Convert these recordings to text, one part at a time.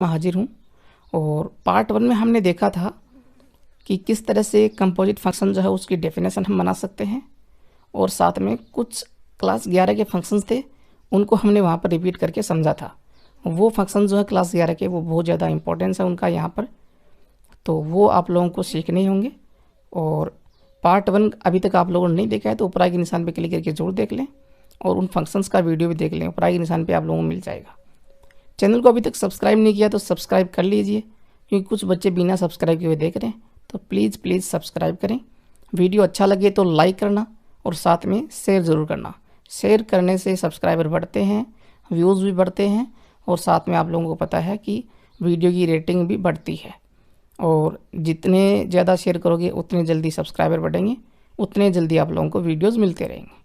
मैं हाजिर हूँ। और पार्ट 1 में हमने देखा था कि किस तरह से कंपोजिट फंक्शन जो है उसकी डेफिनेशन हम बना सकते हैं, और साथ में कुछ क्लास 11 के फंक्शंस थे उनको हमने वहाँ पर रिपीट करके समझा था। वो फंक्शन जो है क्लास 11 के वो बहुत ज़्यादा इंपॉर्टेंस है उनका यहाँ पर, तो वो आप लोगों को सीखने ही होंगे। और पार्ट 1 अभी तक आप लोगों ने नहीं देखा है तो ऊपर के निशान पे क्लिक करके जरूर देख लें, और उन फंक्शंस का वीडियो भी देख लें, ऊपर के निशान पे आप लोगों को मिल जाएगा। चैनल को अभी तक सब्सक्राइब नहीं किया तो सब्सक्राइब कर लीजिए, क्योंकि कुछ बच्चे बिना सब्सक्राइब किए हुए देख रहे हैं, तो प्लीज़ सब्सक्राइब करें। वीडियो अच्छा लगे तो लाइक करना और साथ में शेयर ज़रूर करना। शेयर करने से सब्सक्राइबर बढ़ते हैं, व्यूज़ भी बढ़ते हैं, और साथ में आप लोगों को पता है कि वीडियो की रेटिंग भी बढ़ती है। और जितने ज़्यादा शेयर करोगे उतने जल्दी सब्सक्राइबर बढ़ेंगे, उतने जल्दी आप लोगों को वीडियोज़ मिलते रहेंगे।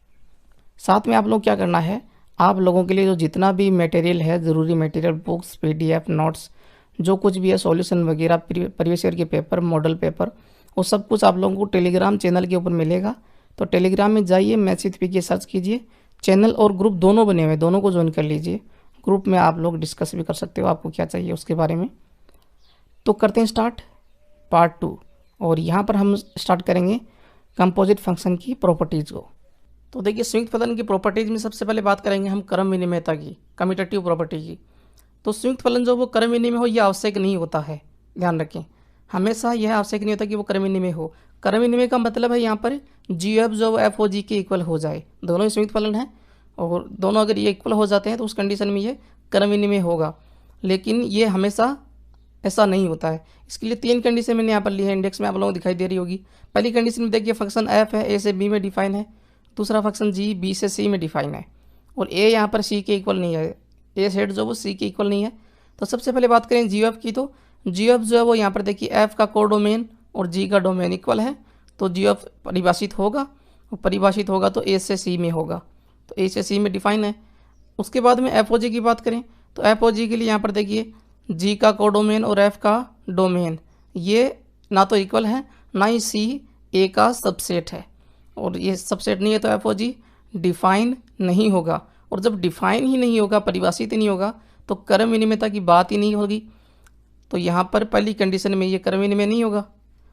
साथ में आप लोग क्या करना है, आप लोगों के लिए जो जितना भी मटेरियल है, ज़रूरी मटेरियल, बुक्स, PDF, नोट्स, जो कुछ भी है, सॉल्यूशन वगैरह, प्रीवियस ईयर के पेपर, मॉडल पेपर, वो सब कुछ आप लोगों को टेलीग्राम चैनल के ऊपर मिलेगा। तो टेलीग्राम में जाइए, मैसेज पे सर्च कीजिए, चैनल और ग्रुप दोनों बने हुए, दोनों को ज्वाइन कर लीजिए। ग्रुप में आप लोग डिस्कस भी कर सकते हो आपको क्या चाहिए उसके बारे में। तो करते हैं स्टार्ट पार्ट 2, और यहाँ पर हम स्टार्ट करेंगे कंपोजिट फंक्शन की प्रॉपर्टीज़ को। तो देखिए, संयुक्त फलन की प्रॉपर्टीज़ में सबसे पहले बात करेंगे हम क्रम विनिमयता की, कम्यूटेटिव प्रॉपर्टी की। तो संयुक्त फलन जो वो क्रम विनिमय हो, यह आवश्यक नहीं होता है, ध्यान रखें। हमेशा यह आवश्यक नहीं होता कि वो क्रम विनिमय हो। क्रम विनिमय का मतलब है यहाँ पर GF जो FOG के इक्वल हो जाए। दोनों ही संयुक्त फलन हैं, और दोनों अगर ये इक्वल हो जाते हैं तो उस कंडीशन में ये क्रम विनिमय होगा। लेकिन ये हमेशा ऐसा नहीं होता है। इसके लिए 3 कंडीशन मैंने यहाँ पर ली है, इंडेक्स में आप लोगों को दिखाई दे रही होगी। पहली कंडीशन में देखिए, फंक्शन f है, a से b में डिफाइन है। दूसरा फंक्शन g b से c में डिफाइन है, और a यहाँ पर c के इक्वल नहीं है, a सेट जो वो c के इक्वल नहीं है। तो सबसे पहले बात करें GF की, तो GF जो है वो यहाँ पर देखिए f का कोडोमेन और g का डोमेन इक्वल है, तो GF परिभाषित होगा, और परिभाषित होगा तो a से c में होगा, तो a से c में डिफाइन है। उसके बाद में FOG की बात करें, तो FOG के लिए यहाँ पर देखिए G का कोडोमेन और F का डोमेन ये ना तो इक्वल है, ना ही C A का सबसेट है, और ये सबसेट नहीं है तो FOG डिफाइन नहीं होगा। और जब डिफाइन ही नहीं होगा, परिभाषित ही नहीं होगा, तो क्रम विनिमयता की बात ही नहीं होगी। तो यहाँ पर पहली कंडीशन में ये क्रम विनिमय नहीं होगा।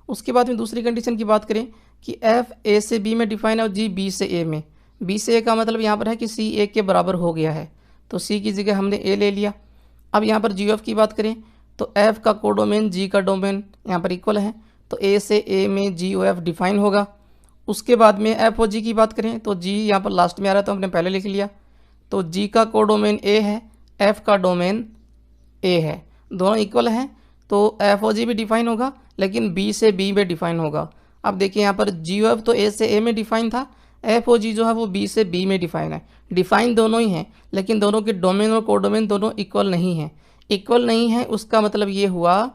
उसके बाद में दूसरी कंडीशन की बात करें कि F A से B में डिफाइन है और G B से A में। B से A का मतलब यहाँ पर है कि C A के बराबर हो गया है, तो C की जगह हमने A ले लिया। अब यहाँ पर GF की बात करें तो F का कोडोमेन G का डोमेन यहाँ पर इक्वल है, तो A से A में GOF डिफाइन होगा। उसके बाद में FOG की बात करें तो G यहाँ पर लास्ट में आ रहा है तो हमने पहले लिख लिया, तो G का कोडोमेन A है, F का डोमेन A है, दोनों इक्वल हैं, तो FOG भी डिफाइन होगा, लेकिन B से B में डिफाइन होगा। अब देखिए यहाँ पर GOF तो A से A में डिफाइन था, FOG जो है वो B से B में डिफाइन है। डिफाइन दोनों ही हैं, लेकिन दोनों के डोमेन और कोडोमेन दोनों इक्वल नहीं हैं। इक्वल नहीं है उसका मतलब ये हुआ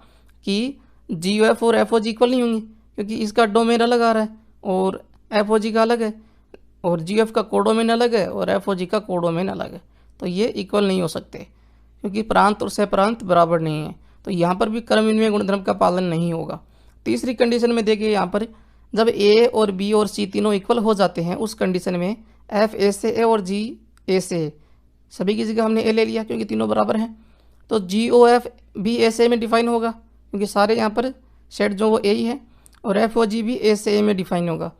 कि GOF और FOG इक्वल नहीं होंगे, क्योंकि इसका डोमेन अलग आ रहा है और FOG का अलग है, और GF का कोडोमेन अलग है और FOG का कोडोमेन अलग है, तो ये इक्वल नहीं हो सकते, क्योंकि प्रांत और सहप्रांत बराबर नहीं है। तो यहाँ पर भी क्रम विनिमय गुणधर्म का पालन नहीं होगा। तीसरी कंडीशन में देखिए, यहाँ पर जब A और B और C तीनों इक्वल हो जाते हैं, उस कंडीशन में F A से A और G A से A, सभी की जगह हमने A ले लिया क्योंकि तीनों बराबर हैं, तो GOF भी A से A में डिफाइन होगा, क्योंकि सारे यहाँ पर सेट जो वो A ही है, और FOG भी A से A में डिफाइन होगा।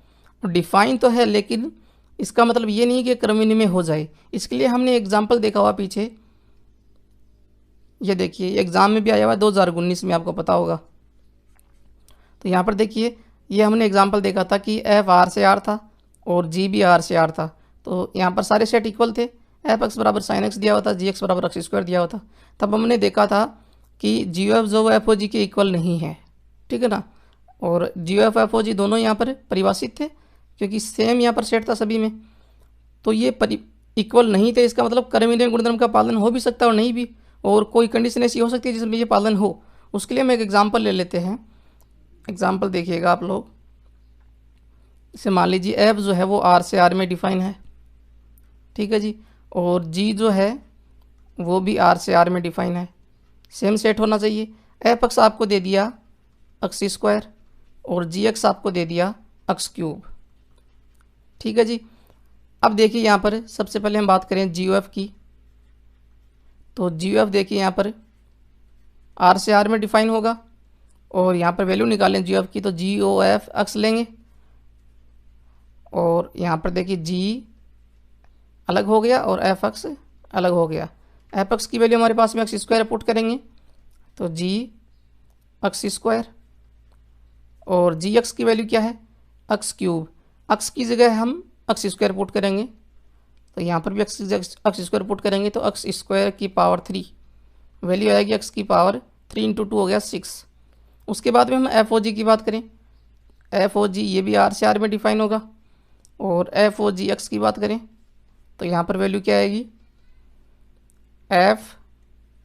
डिफाइन तो है, लेकिन इसका मतलब ये नहीं कि क्रम विनिमय हो जाए। इसके लिए हमने एग्जाम्पल देखा हुआ पीछे, ये देखिए एग्जाम में भी आया हुआ 2019 में, आपको पता होगा। तो यहाँ पर देखिए, ये हमने एग्जाम्पल देखा था कि F R से R था और G भी R से R था, तो यहाँ पर सारे सेट इक्वल थे। Fx बराबर sin x दिया हुआ था, Gx बराबर x स्क्वायर दिया हुआ था। तब हमने देखा था कि GOF जो वो FOG के इक्वल नहीं है, ठीक है ना, और GOF FOG दोनों यहाँ पर परिभाषित थे, क्योंकि सेम यहाँ पर सेट था सभी में, तो ये इक्वल नहीं थे। इसका मतलब क्रम विनिमय गुणधर्म का पालन हो भी सकता है और नहीं भी, और कोई कंडीशन ऐसी हो सकती है जिसमें ये पालन हो। उसके लिए हम एक एग्जाम्पल ले लेते हैं। एग्जाम्पल देखिएगा आप लोग, इसे मान लीजिए F जो है वो R से R में डिफाइन है, ठीक है जी, और G जो है वो भी R से R में डिफाइन है, सेम सेट होना चाहिए। Fx आपको दे दिया x स्क्वायर और Gx आपको दे दिया x क्यूब, ठीक है जी। अब देखिए यहाँ पर सबसे पहले हम बात करें GOF की, तो GOF देखिए यहाँ पर आर से आर में डिफाइन होगा, और यहाँ पर वैल्यू निकालें जी ऑफ की, तो जी ओ एफ एक्स लेंगे, और यहाँ पर देखिए जी अलग हो गया और एफ एक्स अलग हो गया। एफ एक्स की वैल्यू हमारे पास में एक्स स्क्वायर पुट करेंगे, तो जी एक्स स्क्वायर, और जी एक्स की वैल्यू क्या है, एक्स क्यूब। एक्स की जगह हम एक्स स्क्वायर पुट करेंगे, तो यहाँ पर भी एक्स स्क्वायर पुट करेंगे, तो एक्स स्क्वायर की पावर 3 वैल्यू आएगी एक्स की पावर 3 × 2 हो गया 6। उसके बाद में हम एफ ओ जी की बात करें, एफ ओ जी ये भी आर से आर में डिफाइन होगा, और एफ ओ जी एक्स की बात करें तो यहाँ पर वैल्यू क्या आएगी, एफ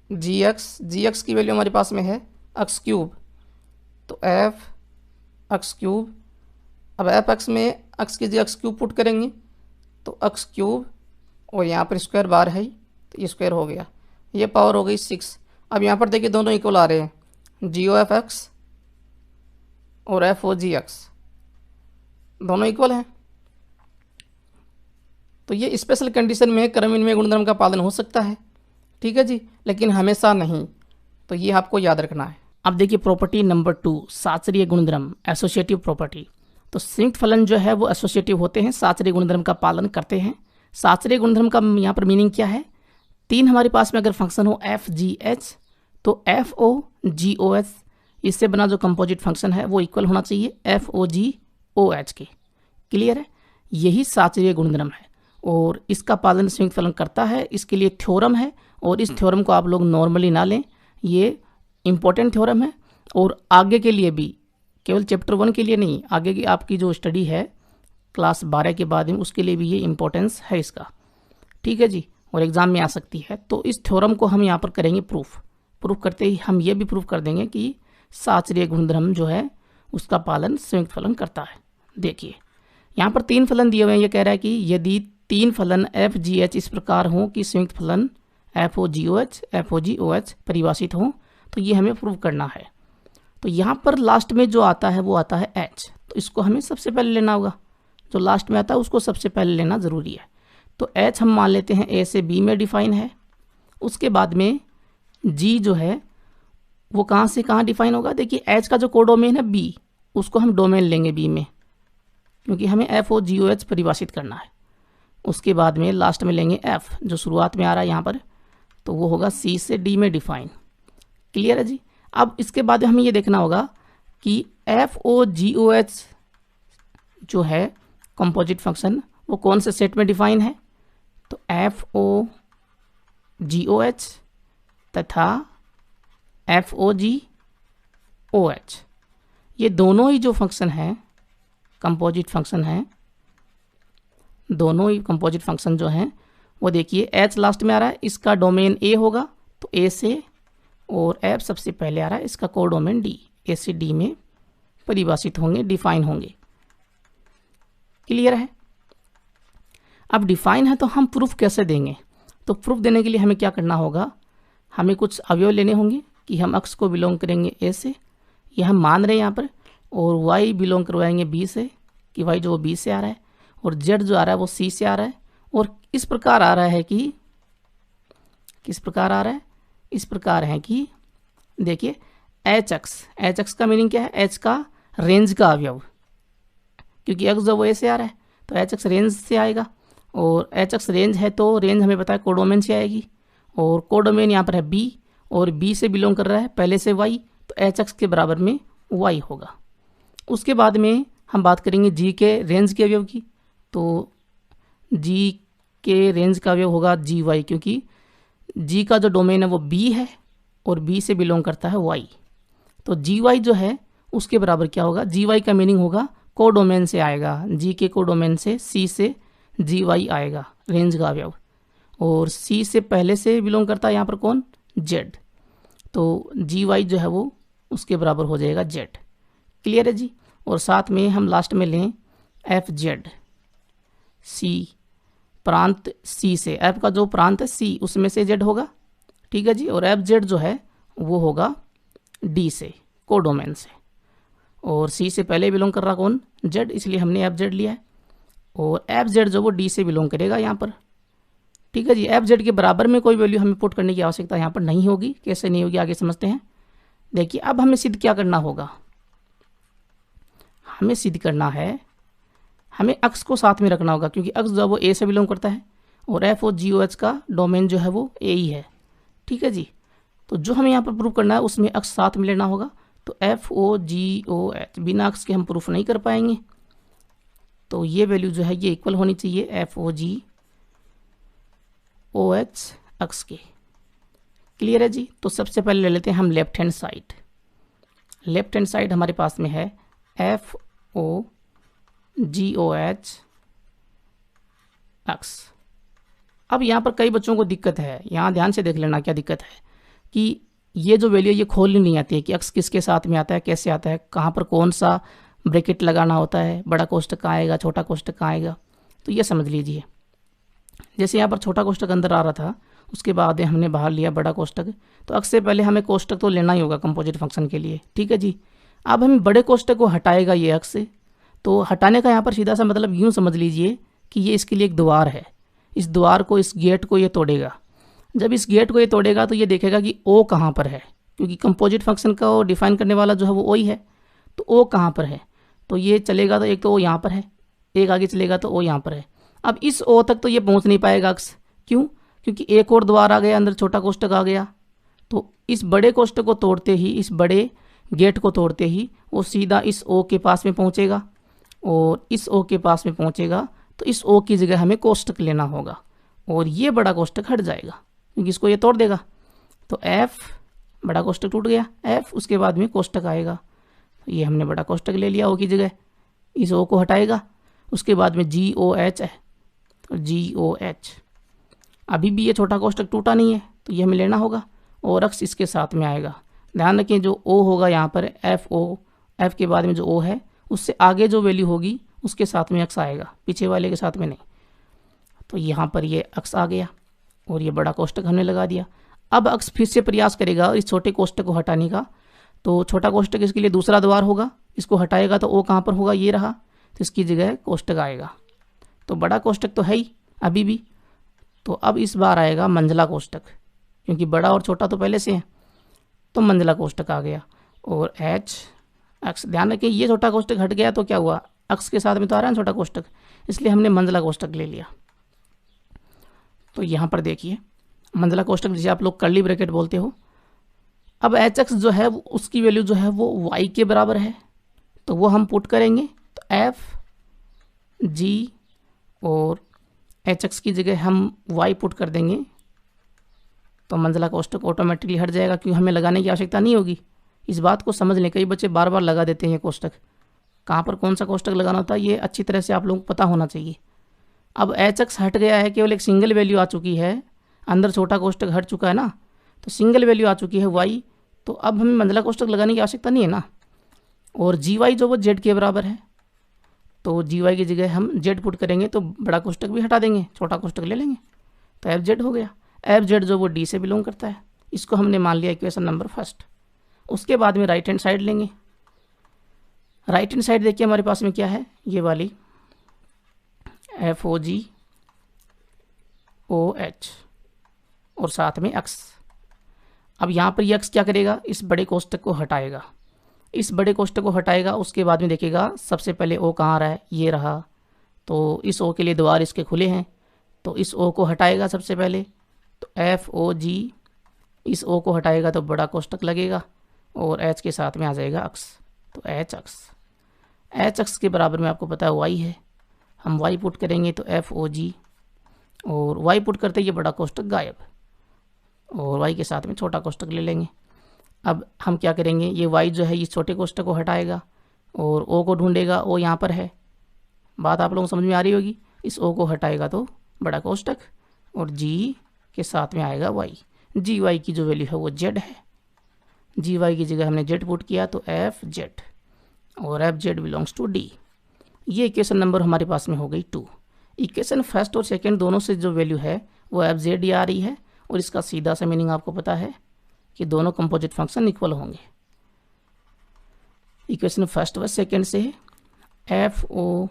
जी एक्स की वैल्यू हमारे पास में है एक्स क्यूब, तो एफ एक्स क्यूब। अब एफ एक्स में एक्स की जगह एक्स क्यूब पुट करेंगे, तो एक्स क्यूब, और यहाँ पर स्क्वायर बार है तो ये स्क्वायर हो गया, ये पावर हो गई 6। अब यहाँ पर देखिए दोनों इक्वल आ रहे हैं, जी ओ एफ एक्स और एफ ओ जी एक्स दोनों इक्वल हैं। तो ये स्पेशल कंडीशन में क्रमविनिमय गुणधर्म का पालन हो सकता है, ठीक है जी, लेकिन हमेशा नहीं, तो ये आपको याद रखना है। अब देखिए प्रॉपर्टी नंबर 2, साचरीय गुणधर्म, एसोसिएटिव प्रॉपर्टी। तो संयुक्त फलन जो है वो एसोसिएटिव होते हैं, साचरीय गुणधर्म का पालन करते हैं। साचरीय गुणधर्म का यहाँ पर मीनिंग क्या है, 3 हमारे पास में अगर फंक्शन हो एफ जी एच, तो F O G O H इससे बना जो कंपोजिट फंक्शन है वो इक्वल होना चाहिए F O G O H के। क्लियर है, यही साचरीय गुणधर्म है, और इसका पालन संयुक्त फलन करता है। इसके लिए थ्योरम है, और इस थ्योरम को आप लोग नॉर्मली ना लें, ये इम्पोर्टेंट थ्योरम है, और आगे के लिए भी, केवल चैप्टर 1 के लिए नहीं, आगे की आपकी जो स्टडी है क्लास 12 के बाद में, उसके लिए भी ये इम्पोर्टेंस है इसका, ठीक है जी, और एग्जाम में आ सकती है। तो इस थ्योरम को हम यहाँ पर करेंगे प्रूफ करते ही हम ये भी प्रूफ कर देंगे कि साचरीय गुणधर्म जो है उसका पालन संयुक्त फलन करता है। देखिए यहाँ पर 3 फलन दिए हुए हैं, ये कह रहा है कि यदि 3 फलन एफ जी एच इस प्रकार हों कि संयुक्त फलन F O G O H परिभाषित हों, तो ये हमें प्रूव करना है। तो यहाँ पर लास्ट में जो आता है वो आता है एच, तो इसको हमें सबसे पहले लेना होगा, जो लास्ट में आता है उसको सबसे पहले लेना ज़रूरी है। तो एच हम मान लेते हैं ए से बी में डिफाइन है। उसके बाद में जी जो है वो कहाँ से कहाँ डिफाइन होगा, देखिए एच का जो कोडोमेन है बी, उसको हम डोमेन लेंगे बी में, क्योंकि हमें F O G O H परिभाषित करना है। उसके बाद में लास्ट में लेंगे एफ, जो शुरुआत में आ रहा है यहाँ पर, तो वो होगा सी से डी में डिफाइन। क्लियर है जी। अब इसके बाद हमें ये देखना होगा कि F O G O H जो है कंपोजिट फंक्शन वो कौन से सेट में डिफाइन है, तो F O G O H तथा F O G O H, ये दोनों ही जो फंक्शन हैं कंपोजिट फंक्शन हैं, दोनों ही कंपोजिट फंक्शन जो हैं वो देखिए एच लास्ट में आ रहा है, इसका डोमेन ए होगा, तो ए से, और एफ सबसे पहले आ रहा है, इसका कोडोमेन डी, ए से डी में परिभाषित होंगे, डिफाइन होंगे। क्लियर है। अब डिफाइन है तो हम प्रूफ कैसे देंगे, तो प्रूफ देने के लिए हमें क्या करना होगा, हमें कुछ अवयव लेने होंगे कि हम एक्स को बिलोंग करेंगे ए से, ये हम मान रहे हैं यहाँ पर, और वाई बिलोंग करवाएंगे बी से, कि वाई जो वो बी से आ रहा है, और जेड जो आ रहा है वो सी से आ रहा है, और इस प्रकार आ रहा है कि, किस प्रकार आ रहा है, इस प्रकार है कि देखिए एच एक्स का मीनिंग क्या है, एच का रेंज का अवयव, क्योंकि एक्स जो वो ए से आ रहा है तो एच एक्स रेंज से आएगा, और एच एक्स रेंज है तो रेंज हमें पता है कोडोमेन से आएगी, और कोडोमेन यहाँ पर है बी, और बी से बिलोंग कर रहा है पहले से वाई, तो एच एक्स के बराबर में वाई होगा। उसके बाद में हम बात करेंगे जी के रेंज के अवयव की, तो जी के रेंज का अवयव होगा जी वाई, क्योंकि जी का जो डोमेन है वो बी है और बी से बिलोंग करता है वाई, तो जी वाई जो है उसके बराबर क्या होगा, जी वाई का मीनिंग होगा कोडोमेन से आएगा, जी के कोडोमेन से सी से जी वाई आएगा रेंज का अवयव, और सी से पहले से बिलोंग करता है यहाँ पर कौन, जेड, तो जी वाई जो है वो उसके बराबर हो जाएगा जेड। क्लियर है जी। और साथ में हम लास्ट में लें एफ जेड, सी प्रांत सी से, एफ का जो प्रांत है सी उसमें से जेड होगा, ठीक है जी, और एफ जेड जो है वो होगा डी से, कोडोमेन से, और सी से पहले बिलोंग कर रहा कौन, जेड, इसलिए हमने एफ जेड लिया है, और एफ जेड जो वो डी से बिलोंग करेगा यहाँ पर, ठीक है जी। एफ जेड के बराबर में कोई वैल्यू हमें पुट करने की आवश्यकता यहाँ पर नहीं होगी, कैसे नहीं होगी आगे समझते हैं। देखिए अब हमें सिद्ध क्या करना होगा, हमें सिद्ध करना है, हमें अक्स को साथ में रखना होगा क्योंकि अक्स जो है वो ए से बिलोंग करता है और F O G O H का डोमेन जो है वो ए ही है। ठीक है जी, तो जो हमें यहाँ पर प्रूफ करना है उसमें अक्स साथ में लेना होगा। तो F O G O H बिना अक्स के हम प्रूफ नहीं कर पाएंगे, तो ये वैल्यू जो है ये इक्वल होनी चाहिए F O G O H अक्स के। क्लियर है जी। तो सबसे पहले ले लेते हैं हम left hand side. Left hand side हमारे पास में है F O G O H अक्स। अब यहाँ पर कई बच्चों को दिक्कत है, यहाँ ध्यान से देख लेना क्या दिक्कत है कि ये जो वैल्यू ये खोलनी नहीं आती है कि अक्स किसके साथ में आता है, कैसे आता है, कहाँ पर कौन सा ब्रैकेट लगाना होता है, बड़ा कोष्ठक कहाँ आएगा, छोटा कोष्ठक कहाँ आएगा। तो ये समझ लीजिए, जैसे यहाँ पर छोटा कोष्ठक अंदर आ रहा था, उसके बाद हमने बाहर लिया बड़ा कोष्ठक, तो अक्स से पहले हमें कोष्ठक तो लेना ही होगा कंपोजिट फंक्शन के लिए। ठीक है जी। अब हम बड़े कोष्ठक को हटाएगा ये अक्स से, तो हटाने का यहाँ पर सीधा सा मतलब यूँ समझ लीजिए कि ये इसके लिए एक द्वार है, इस द्वार को, इस गेट को ये तोड़ेगा। जब इस गेट को ये तोड़ेगा तो ये देखेगा कि ओ कहाँ पर है, क्योंकि कंपोजिट फंक्शन का वो डिफाइन करने वाला जो है वो ओ ही है। तो ओ कहाँ पर है, तो ये चलेगा तो एक तो ओ यहाँ पर है, एक आगे चलेगा तो ओ यहाँ पर है। अब इस ओ तक तो ये पहुँच नहीं पाएगा अक्स, क्यों, क्योंकि एक और द्वार आ गया, अंदर छोटा कोष्ठक आ गया। तो इस बड़े कोष्ठक को तोड़ते ही, इस बड़े गेट को तोड़ते ही वो सीधा इस ओ के पास में पहुँचेगा, और इस ओ के पास में पहुँचेगा तो इस ओ की जगह हमें कोष्ठक लेना होगा और ये बड़ा कोष्ठक हट जाएगा क्योंकि इसको ये तोड़ देगा। तो एफ बड़ा कोष्ठक टूट गया, एफ उसके बाद में कोष्ठक आएगा, तो ये हमने बड़ा कोष्ठक ले लिया ओ की जगह, इस ओ को हटाएगा। उसके बाद में जी ओ एच है, तो जी ओ एच, अभी भी ये छोटा कोष्ठक टूटा नहीं है तो ये हमें लेना होगा और अक्स इसके साथ में आएगा। ध्यान रखें जो ओ होगा यहाँ पर एफ ओ, एफ के बाद में जो ओ है उससे आगे जो वैल्यू होगी उसके साथ में अक्स आएगा, पीछे वाले के साथ में नहीं। तो यहाँ पर ये अक्स आ गया और ये बड़ा कोष्ठक हमने लगा दिया। अब अक्स फिर से प्रयास करेगा इस छोटे कोष्ठक को हटाने का, तो छोटा कोष्ठक इसके लिए दूसरा द्वार होगा, इसको हटाएगा तो ओ कहाँ पर होगा, ये रहा, तो इसकी जगह कोष्ठक आएगा। तो बड़ा कोष्ठक तो है ही अभी भी, तो अब इस बार आएगा मंझला कोष्ठक, क्योंकि बड़ा और छोटा तो पहले से है, तो मंझला कोष्ठक आ गया और एच अक्स। ध्यान रखें ये छोटा कोष्ठक हट गया तो क्या हुआ, अक्स के साथ में तो आ रहा है छोटा कोष्ठक, इसलिए हमने मंझला कोष्ठक ले लिया। तो यहाँ पर देखिए मंझला कोष्ठक जिसे आप लोग कर्ली ब्रैकेट बोलते हो। अब एच एक्स जो है उसकी वैल्यू जो है वो वाई के बराबर है, तो वो हम पुट करेंगे, तो एफ जी और एच एक्स की जगह हम वाई पुट कर देंगे, तो मंझला कोष्ठक ऑटोमेटिकली हट जाएगा क्योंकि हमें लगाने की आवश्यकता नहीं होगी। इस बात को समझ लें, कई बच्चे बार बार लगा देते हैं ये कोष्ठक, कहाँ पर कौन सा कोष्ठक लगाना होता है ये अच्छी तरह से आप लोगों को पता होना चाहिए। अब एच एक्स हट गया है, केवल एक सिंगल वैल्यू आ चुकी है, अंदर छोटा कोष्ठक हट चुका है ना, तो सिंगल वैल्यू आ चुकी है वाई, तो अब हमें मंझला कोष्ठक लगाने की आवश्यकता नहीं है ना। और जी वाई जो वो जेड के बराबर है, तो जी वाई की जगह हम जेड पुट करेंगे, तो बड़ा कोष्ठक भी हटा देंगे, छोटा कोष्ठक ले लेंगे, तो एफ जेड हो गया। एफ जेड जो वो डी से बिलोंग करता है, इसको हमने मान लिया इक्वेशन नंबर फर्स्ट। उसके बाद में राइट हैंड साइड लेंगे। राइट हैंड साइड देखिए हमारे पास में क्या है, ये वाली F O G O H और साथ में एक्स। अब यहाँ पर ये एक्स क्या करेगा, इस बड़े कोष्ठक को हटाएगा, इस बड़े कोष्ठक को हटाएगा। उसके बाद में देखेगा सबसे पहले ओ कहाँ आ रहा है, ये रहा, तो इस ओ के लिए द्वार इसके खुले हैं, तो इस ओ को हटाएगा सबसे पहले, तो एफ ओ जी, इस ओ को हटाएगा तो बड़ा कोष्ठक लगेगा और एच के साथ में आ जाएगा अक्स, तो एच अक्स। एच अक्स के बराबर में आपको पता है वाई है, हम वाई पुट करेंगे तो एफ ओ जी, और वाई पुट करते ये बड़ा कोष्ठक गायब, और वाई के साथ में छोटा कोष्ठक ले लेंगे। अब हम क्या करेंगे, ये वाई जो है इस छोटे कोष्ठक को हटाएगा और ओ को ढूंढेगा, ओ यहाँ पर है, बात आप लोगों को समझ में आ रही होगी। इस ओ को हटाएगा तो बड़ा कोष्ठक और जी के साथ में आएगा वाई। जी वाई की जो वैल्यू है वो जेड है, जी वाई की जगह हमने जेड पुट किया तो एफ जेड, और F Z belongs to D. ये इक्वेशन नंबर हमारे पास में हो गई 2। इक्वेशन फर्स्ट और सेकंड दोनों से जो वैल्यू है वो एफ जेड ही आ रही है, और इसका सीधा सा मीनिंग आपको पता है कि दोनों कंपोजिट फंक्शन इक्वल होंगे। इक्वेशन फर्स्ट व सेकंड से F O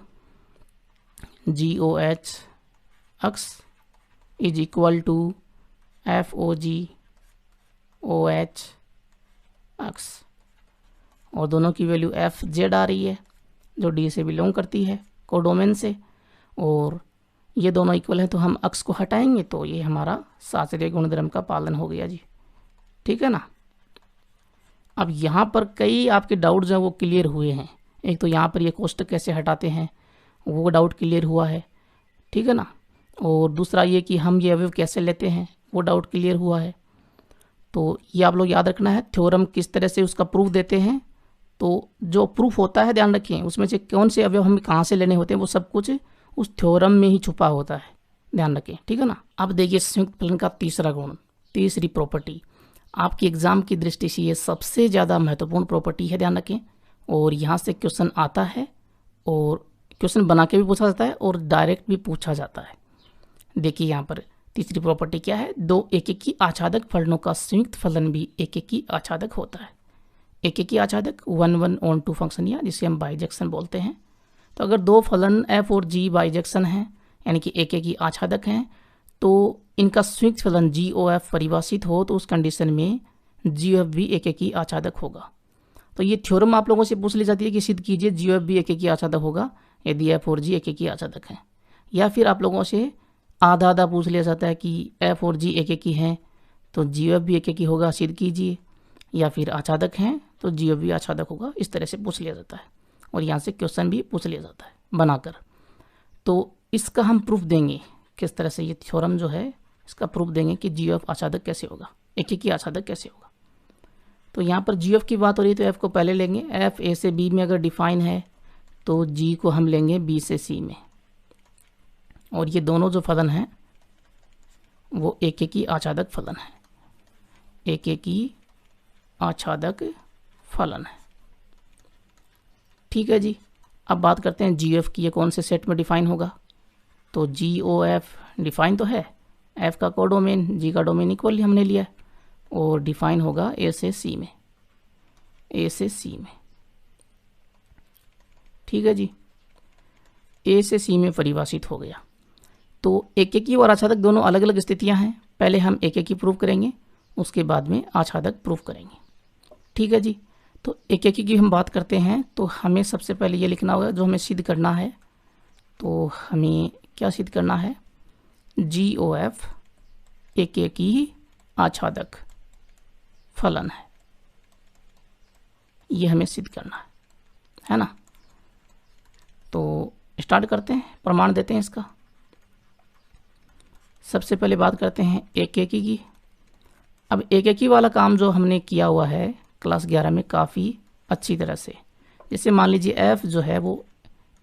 G O H X is equal to F O G O H x, और दोनों की वैल्यू एफ जेड आ रही है जो डी से बिलोंग करती है कोडोमेन से, और ये दोनों इक्वल है तो हम x को हटाएंगे तो ये हमारा शास्त्रीय गुणधर्म का पालन हो गया जी। ठीक है ना। अब यहाँ पर कई आपके डाउट जो है वो क्लियर हुए हैं। एक तो यहाँ पर ये कोष्टक कैसे हटाते हैं वो डाउट क्लियर हुआ है, ठीक है ना। और दूसरा ये कि हम ये अवयव कैसे लेते हैं वो डाउट क्लियर हुआ है। तो ये आप लोग याद रखना है, थ्योरम किस तरह से उसका प्रूफ देते हैं। तो जो प्रूफ होता है ध्यान रखिए उसमें से कौन से अवयव हमें कहाँ से लेने होते हैं वो सब कुछ उस थ्योरम में ही छुपा होता है, ध्यान रखें, ठीक है ना। अब देखिए संयुक्त फलन का तीसरा गुण, तीसरी प्रॉपर्टी, आपकी एग्जाम की दृष्टि से ये सबसे ज़्यादा महत्वपूर्ण प्रॉपर्टी है, ध्यान रखें। और यहाँ से क्वेश्चन आता है और क्वेश्चन बना के भी पूछा जाता है और डायरेक्ट भी पूछा जाता है। देखिए यहाँ पर तीसरी प्रॉपर्टी क्या है, दो एकेकी आच्छादक फलनों का संयुक्त फलन भी एकेकी आच्छादक होता है। एकेकी आच्छादक 1-1-on-2 फंक्शन या जिसे हम बाइजेक्शन बोलते हैं। तो अगर दो फलन f और g बाइजेक्शन हैं यानी कि एकेकी आच्छादक हैं तो इनका संयुक्त फलन GOF परिभाषित हो तो उस कंडीशन में GOF भी एकेकी आच्छादक होगा। तो ये थ्योरम आप लोगों से पूछ ली जाती है कि सिद्ध कीजिए GOF भी एकेकी आच्छादक होगा यदि f और g एकेकी आच्छादक हैं, या फिर आप लोगों से आधा आधा पूछ लिया जाता है कि f और g एकेकी हैं तो GOF भी एकेकी होगा, सिद्ध कीजिए, या फिर आच्छादक हैं तो GOF भी आच्छादक होगा। इस तरह से पूछ लिया जाता है और यहाँ से क्वेश्चन भी पूछ लिया जाता है बनाकर। तो इसका हम प्रूफ देंगे किस तरह से, ये थ्योरम जो है इसका प्रूफ देंगे कि GOF आच्छादक कैसे होगा, एकेकी आच्छादक कैसे होगा। तो यहाँ पर GOF की बात हो रही है तो f को पहले लेंगे, f a से b में अगर डिफाइन है तो g को हम लेंगे b से c में, और ये दोनों जो फलन हैं वो एकेकी आच्छादक फलन है, एकेकी आच्छादक फलन है, ठीक है जी। अब बात करते हैं GOF की, ये कौन से सेट में डिफाइन होगा। तो GOF डिफाइन तो है, f का कोडोमेन g का डोमेन इक्वली हमने लिया है, और डिफाइन होगा a से c में, a से c में, ठीक है जी। a से c में परिभाषित हो गया। तो एकेकी और आच्छादक दोनों अलग अलग स्थितियां हैं, पहले हम एकेकी प्रूव करेंगे उसके बाद में आच्छादक प्रूव करेंगे, ठीक है जी। तो एकेकी की हम बात करते हैं तो हमें सबसे पहले ये लिखना होगा जो हमें सिद्ध करना है। तो हमें क्या सिद्ध करना है, GOF एकेकी आच्छादक फलन है, ये हमें सिद्ध करना है ना। तो स्टार्ट करते हैं, प्रमाण देते हैं इसका। सबसे पहले बात करते हैं एकेकी की। अब एकेकी वाला काम जो हमने किया हुआ है क्लास 11 में काफ़ी अच्छी तरह से, जैसे मान लीजिए f जो है वो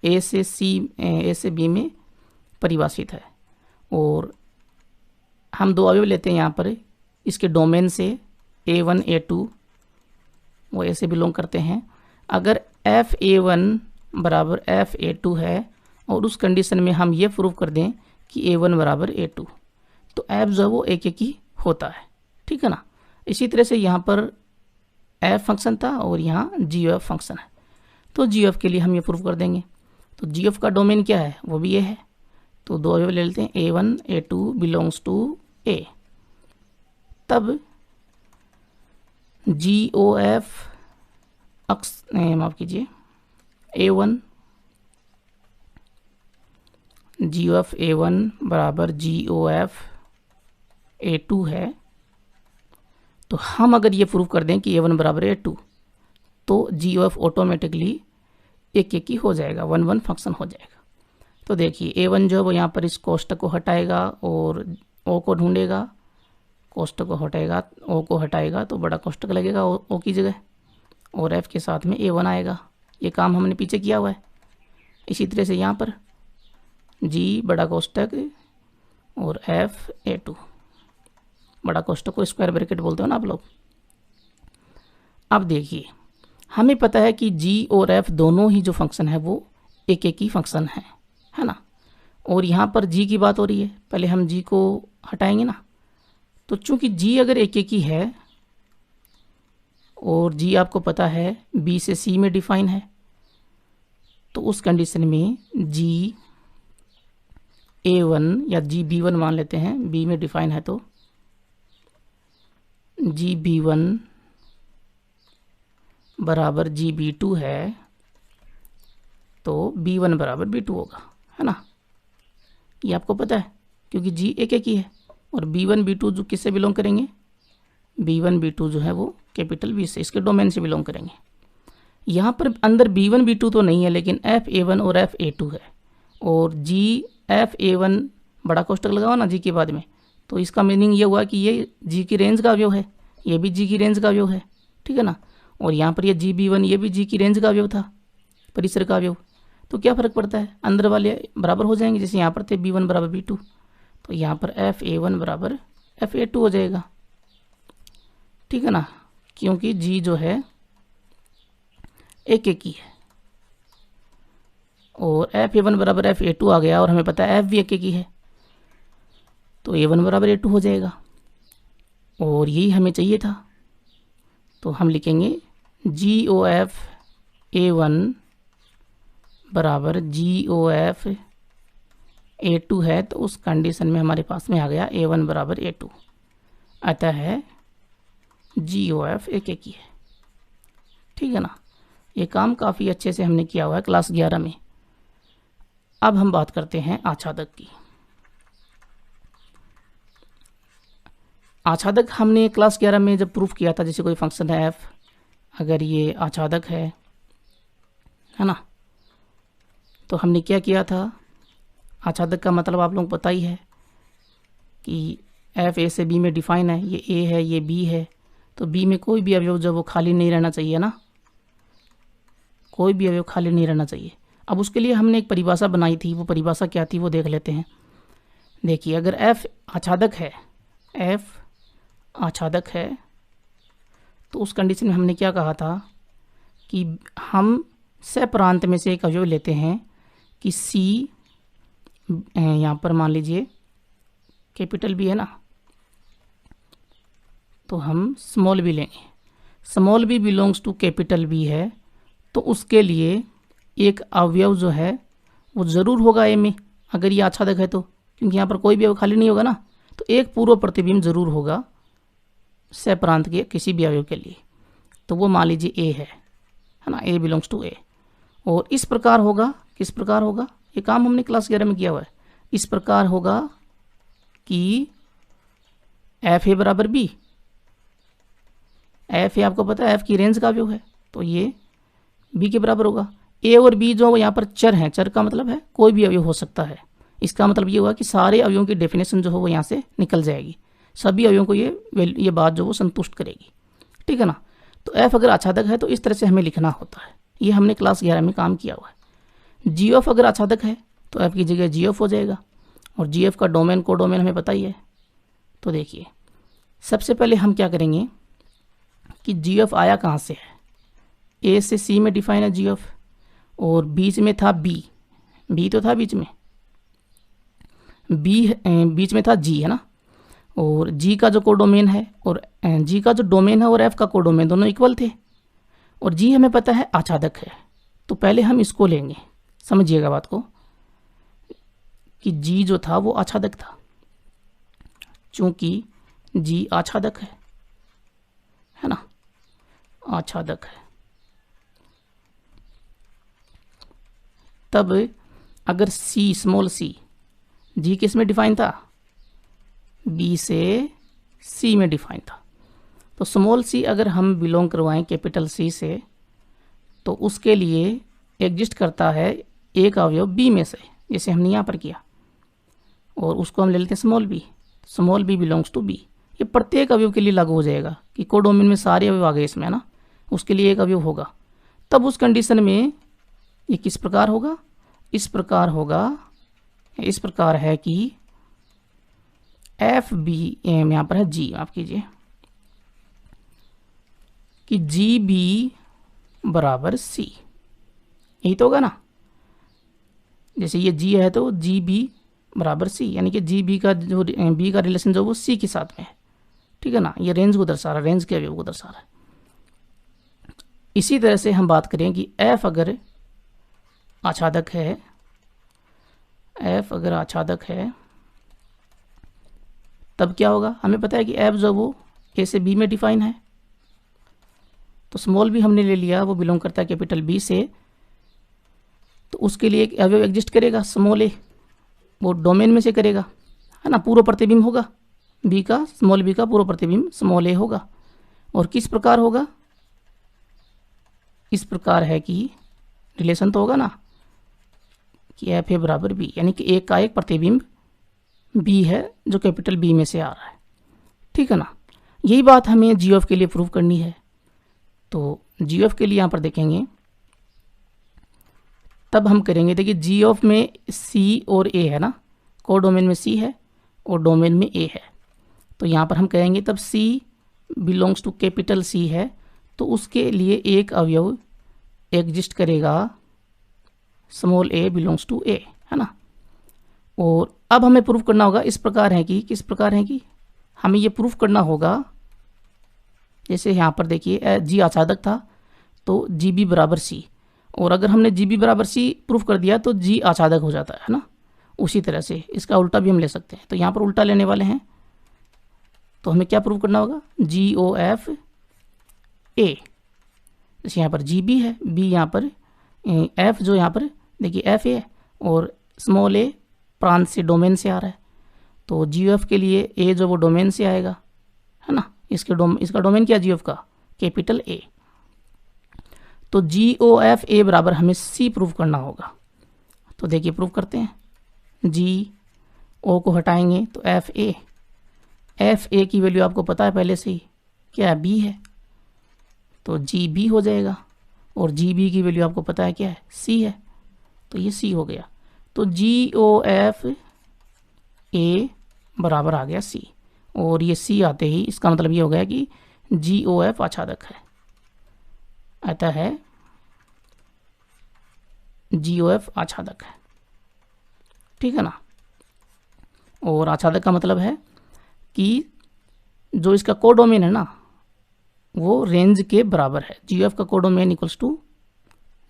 a से b में परिभाषित है और हम दो अवयव लेते हैं यहाँ पर, इसके डोमेन से a1 a2 वो a से बिलोंग करते हैं। अगर f(a1) बराबर f(a2) है और उस कंडीशन में हम ये प्रूव कर दें कि a1 बराबर a2 तो f जो है वो एकेकी होता है, ठीक है ना। इसी तरह से यहाँ पर f फंक्शन था और यहाँ GOF फंक्शन है, तो GOF के लिए हम ये प्रूव कर देंगे। तो GOF का डोमेन क्या है वो भी ये है, तो दो अवयव ले लेते हैं a1 a2 belongs to a, तब GOF माफ कीजिए a1 GOF a1 बराबर GOF a2 है। तो हम अगर ये प्रूव कर दें कि a1 बराबर a2 तो GOF ऑटोमेटिकली एकेकी हो जाएगा, 1-1 फंक्शन हो जाएगा। तो देखिए a1 जो है वो यहाँ पर इस कोष्टक को हटाएगा और o को ढूंढेगा, कोष्टक को हटाएगा o को हटाएगा तो बड़ा कोष्टक लगेगा o की जगह, और f के साथ में a1 आएगा। ये काम हमने पीछे किया हुआ है। इसी तरह से यहाँ पर g बड़ा कोष्टक और f a2, बड़ा कोष्टक को स्क्वायर ब्रैकेट बोलते हो ना आप लोग। अब देखिए हमें पता है कि g और f दोनों ही जो फंक्शन है वो एकेकी फंक्शन है ना। और यहाँ पर g की बात हो रही है, पहले हम g को हटाएंगे ना। तो चूंकि g अगर एकेकी है और g आपको पता है b से c में डिफाइन है, तो उस कंडीशन में g a1 या g b1 मान लेते हैं, b में डिफाइन है तो g b1 बराबर GB2 है तो B1 बराबर B2 होगा, है ना। ये आपको पता है क्योंकि G एक एक ही है और B1 B2 जो किससे बिलोंग करेंगे, B1 B2 जो है वो कैपिटल B से, इसके डोमेन से बिलोंग करेंगे। यहाँ पर अंदर B1 B2 तो नहीं है लेकिन FA1 और FA2 है और G FA1 बड़ा कोष्टक लगाओ ना G के बाद में, तो इसका मीनिंग ये हुआ कि ये G की रेंज का अवयव है, ये भी G की रेंज का अवयव है, ठीक है ना। और यहाँ पर ये GB1 ये भी G की रेंज का अवयव था, परिसर का अवयव। तो क्या फ़र्क पड़ता है, अंदर वाले बराबर हो जाएंगे, जैसे यहाँ पर थे B1 बराबर B2 तो यहाँ पर FA1 बराबर FA2 हो जाएगा, ठीक है ना, क्योंकि G जो है एक एक ही है और FA1 बराबर FA2 आ गया और हमें पता है F भी एक एक ही है तो A1 बराबर A2 हो जाएगा और यही हमें चाहिए था। तो हम लिखेंगे GOF A1 बराबर GOF A2 है तो उस कंडीशन में हमारे पास में आ गया A1 बराबर A2, अतः है GOF एक एक ही है, ठीक है ना। ये काम काफ़ी अच्छे से हमने किया हुआ है क्लास 11 में। अब हम बात करते हैं आच्छादक की। आच्छादक हमने क्लास 11 में जब प्रूफ किया था, जैसे कोई फंक्शन है f, अगर ये आच्छादक है ना, तो हमने क्या किया था, आच्छादक का मतलब आप लोगों को पता ही है कि f a से b में डिफाइन है, ये a है ये b है, तो b में कोई भी अवयव जो वो खाली नहीं रहना चाहिए ना, कोई भी अवयव खाली नहीं रहना चाहिए। अब उसके लिए हमने एक परिभाषा बनाई थी, वो परिभाषा क्या थी वो देख लेते हैं। देखिए अगर f आच्छादक है, f आच्छादक है तो उस कंडीशन में हमने क्या कहा था कि हम सप्रांत में से एक अवयव लेते हैं कि c, यहाँ पर मान लीजिए कैपिटल B है ना, तो हम स्मॉल b लेंगे, small b belongs to capital B है तो उसके लिए एक अवयव जो है वो ज़रूर होगा a में, अगर ये आच्छादक है तो, क्योंकि यहाँ पर कोई भी अवयव खाली नहीं होगा ना, तो एक पूर्व प्रतिबिंब जरूर होगा सप्रांत के किसी भी अवयव के लिए, तो वो मान लीजिए a है ना, a बिलोंग्स टू a। और इस प्रकार होगा, किस प्रकार होगा, ये काम हमने क्लास 11 में किया हुआ है। इस प्रकार होगा कि f a बराबर b, f a आपको पता है f की रेंज का अवयव है तो ये b के बराबर होगा। a और b जो यहाँ पर चर हैं, चर का मतलब है कोई भी अवयव हो सकता है, इसका मतलब ये हुआ कि सारे अवयवों की डेफिनेशन जो हो वो यहाँ से निकल जाएगी, सभी अवयवों को ये बात जो वो संतुष्ट करेगी, ठीक है ना। तो f अगर आच्छादक है तो इस तरह से हमें लिखना होता है, ये हमने क्लास 11 में काम किया हुआ है। GF अगर आच्छादक है तो f की जगह GF हो जाएगा और GF का डोमेन को डोमेन हमें पता ही है। तो देखिए सबसे पहले हम क्या करेंगे कि GF आया कहाँ से है, A से C में डिफाइन है GF और बीच में था B तो था बीच में, बीच में था G है ना, और G का जो कोडोमेन है और G का जो डोमेन है और F का कोडोमेन दोनों इक्वल थे और G हमें पता है आच्छादक है। तो पहले हम इसको लेंगे, समझिएगा बात को, कि G जो था वो आच्छादक था, चूंकि G आच्छादक है ना, आच्छादक है। तब अगर C स्मॉल c, G किस में डिफाइन था, B से C में डिफाइन था, तो स्मॉल c अगर हम बिलोंग करवाएं कैपिटल C से तो उसके लिए एग्जिस्ट करता है एक अवयव B में से, जैसे हमने यहाँ पर किया, और उसको हम ले लेते हैं small b belongs to B। ये प्रत्येक अवयव के लिए लागू हो जाएगा कि कोडोमेन में सारे अवयव आ गए इसमें ना, उसके लिए एक अवयव होगा। तब उस कंडीशन में ये किस प्रकार होगा, इस प्रकार होगा, इस प्रकार है कि FB यहाँ पर है G, माफ कीजिए, कि GB बराबर C, यही तो होगा ना। जैसे ये G है तो GB बराबर C, यानी कि GB का जो B का रिलेशन जो वो C के साथ में है, ठीक है ना, ये रेंज को दर्शा रहा है, रेंज के अवयव को दर्शा रहा है। इसी तरह से हम बात करें कि F अगर आच्छादक है, F अगर आच्छादक है तब क्या होगा, हमें पता है कि F जो वो A से B में डिफाइन है, तो स्मॉल बी हमने ले लिया, वो बिलोंग करता है कैपिटल बी से, तो उसके लिए एक अवयव एग्जिस्ट करेगा स्मॉल ए, वो डोमेन में से करेगा, है ना, पूर्व प्रतिबिंब होगा बी का, स्मॉल बी का पूर्व प्रतिबिंब स्मॉल ए होगा। और किस प्रकार होगा, इस प्रकार है कि रिलेशन तो होगा ना कि एफ ए बराबर बी, यानी कि ए का एक प्रतिबिंब बी है जो कैपिटल बी में से आ रहा है, ठीक है ना। यही बात हमें जी ऑफ के लिए प्रूव करनी है। तो जी ऑफ के लिए यहाँ पर देखेंगे, तब हम करेंगे, देखिए जी ऑफ में सी और ए है ना, को डोमेन में सी है और डोमेन में ए है, तो यहाँ पर हम कहेंगे तब सी बिलोंग्स टू कैपिटल सी है, तो उसके लिए एक अवयव एग्जिस्ट करेगा स्मॉल ए बिलोंग्स टू ए, है ना। और अब हमें प्रूफ करना होगा, इस प्रकार है कि, किस प्रकार है कि हमें ये प्रूफ करना होगा, जैसे यहाँ पर देखिए जी आच्छादक था तो जी बी बराबर सी, और अगर हमने जी बी बराबर सी प्रूफ कर दिया तो जी आच्छादक हो जाता है ना। उसी तरह से इसका उल्टा भी हम ले सकते हैं, तो यहाँ पर उल्टा लेने वाले हैं, तो हमें क्या प्रूफ करना होगा, जी ओ एफ ए, जैसे यहाँ पर जी बी है, बी यहाँ पर एफ जो यहाँ पर देखिए एफ ए और स्मॉल ए प्रांत से डोमेन से आ रहा है, तो जी एफ के लिए ए जो वो डोमेन से आएगा, है ना, इसका डोमेन क्या जी एफ का, कैपिटल ए। तो जी ओ एफ ए बराबर हमें सी प्रूव करना होगा, तो देखिए प्रूव करते हैं, जी ओ को हटाएंगे तो एफ ए की वैल्यू आपको पता है पहले से ही क्या है, बी है, तो जी बी हो जाएगा, और जी बी की वैल्यू आपको पता है क्या है, सी है, तो ये सी हो गया। तो जी ओ एफ ए बराबर आ गया सी, और ये सी आते ही इसका मतलब ये हो गया कि जी ओ एफ आच्छादक है, आता है जी ओ एफ आच्छादक है, ठीक है ना। और आच्छादक का मतलब है कि जो इसका कोडोमेन है ना वो रेंज के बराबर है, जी एफ का codomain equals to